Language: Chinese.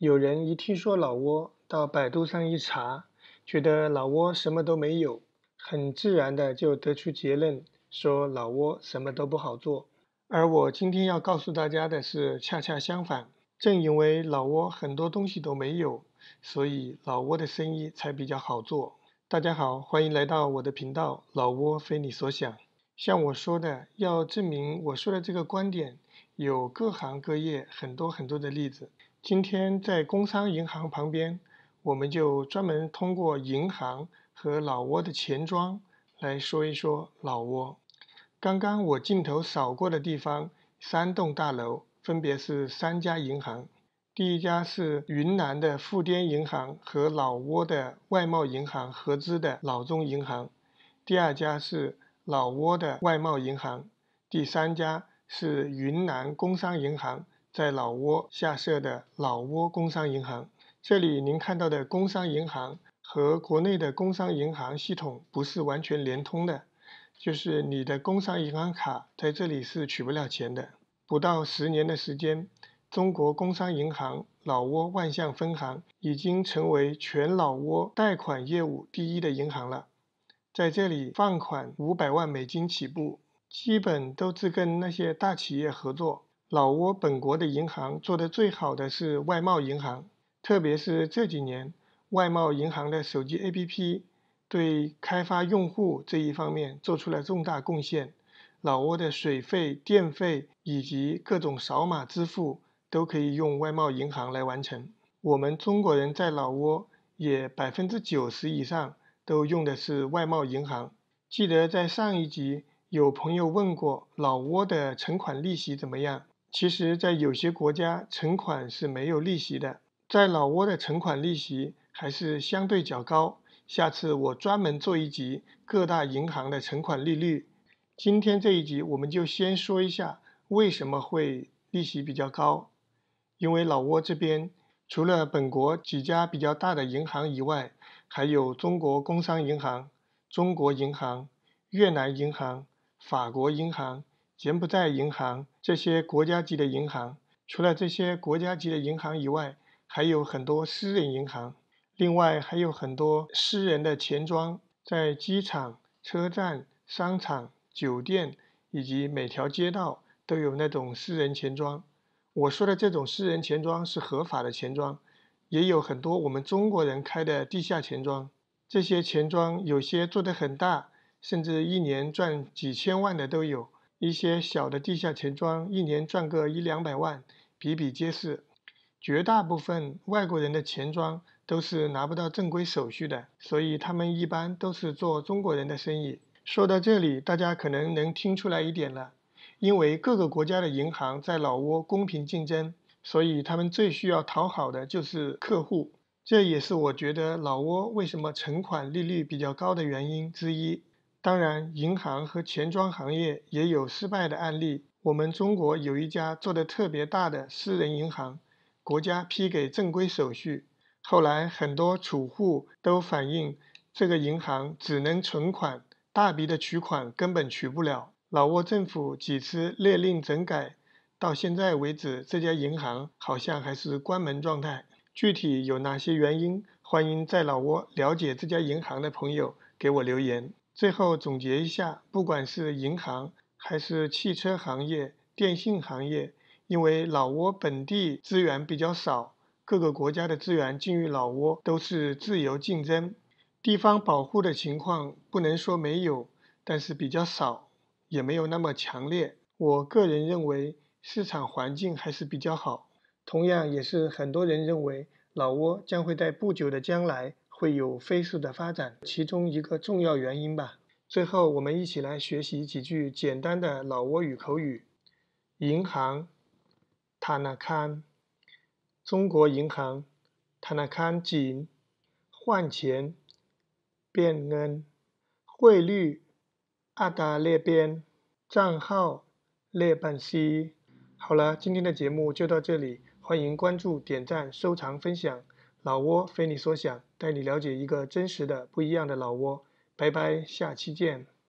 有人一听说老挝，到百度上一查，觉得老挝什么都没有，很自然的就得出结论，说老挝什么都不好做。而我今天要告诉大家的是，恰恰相反，正因为老挝很多东西都没有，所以老挝的生意才比较好做。大家好，欢迎来到我的频道，老挝非你所想。像我说的，要证明我说的这个观点，有各行各业很多的例子。今天在工商银行旁边，我们就专门通过银行和老挝的钱庄来说一说老挝。刚刚我镜头扫过的地方，3栋大楼，分别是3家银行。第一家是云南的富滇银行和老挝的外贸银行合资的老中银行，第二家是老挝的外贸银行，第三家是云南工商银行在老挝下设的老挝工商银行。这里您看到的工商银行和国内的工商银行系统不是完全连通的，就是你的工商银行卡在这里是取不了钱的。不到10年的时间，中国工商银行老挝万象分行已经成为全老挝贷款业务第1的银行了。在这里放款500万美金起步，基本都是跟那些大企业合作。老挝本国的银行做得最好的是外贸银行，特别是这几年，外贸银行的手机 APP 对开发用户这一方面做出了重大贡献。老挝的水费、电费以及各种扫码支付都可以用外贸银行来完成。我们中国人在老挝也90%以上都用的是外贸银行。记得在上一集有朋友问过老挝的存款利息怎么样？其实在有些国家存款是没有利息的，在老挝的存款利息还是相对较高。下次我专门做一集各大银行的存款利率。今天这一集我们就先说一下为什么会利息比较高。因为老挝这边除了本国几家比较大的银行以外，还有中国工商银行、中国银行、越南银行、法国银行、柬埔寨银行这些国家级的银行。除了这些国家级的银行以外，还有很多私人银行，另外还有很多私人的钱庄，在机场、车站、商场、酒店以及每条街道都有那种私人钱庄。我说的这种私人钱庄是合法的钱庄，也有很多我们中国人开的地下钱庄。这些钱庄有些做得很大，甚至一年赚几千万的都有，一些小的地下钱庄一年赚个100-200万，比比皆是。绝大部分外国人的钱庄都是拿不到正规手续的，所以他们一般都是做中国人的生意。说到这里，大家可能能听出来一点了。因为各个国家的银行在老挝公平竞争，所以他们最需要讨好的就是客户。这也是我觉得老挝为什么存款利率比较高的原因之一。当然，银行和钱庄行业也有失败的案例。我们中国有一家做得特别大的私人银行，国家批给正规手续，后来很多储户都反映这个银行只能存款，大笔的取款根本取不了。老挝政府几次勒令整改，到现在为止，这家银行好像还是关门状态。具体有哪些原因，欢迎在老挝了解这家银行的朋友给我留言。最后总结一下，不管是银行还是汽车行业、电信行业，因为老挝本地资源比较少，各个国家的资源进入老挝都是自由竞争，地方保护的情况不能说没有，但是比较少，也没有那么强烈。我个人认为市场环境还是比较好，同样也是很多人认为老挝将会在不久的将来会有飞速的发展，其中一个重要原因吧。最后我们一起来学习几句简单的老挝语口语。银行 Thanakan， 中国银行 Thanakanจีน， 换钱 Bian Ngân， 汇率 Ata Le Bian， 账号 Le Ban Si。 好了，今天的节目就到这里，欢迎关注、点赞、收藏、分享。老挝非你所想，带你了解一个真实的、不一样的老挝。拜拜，下期见。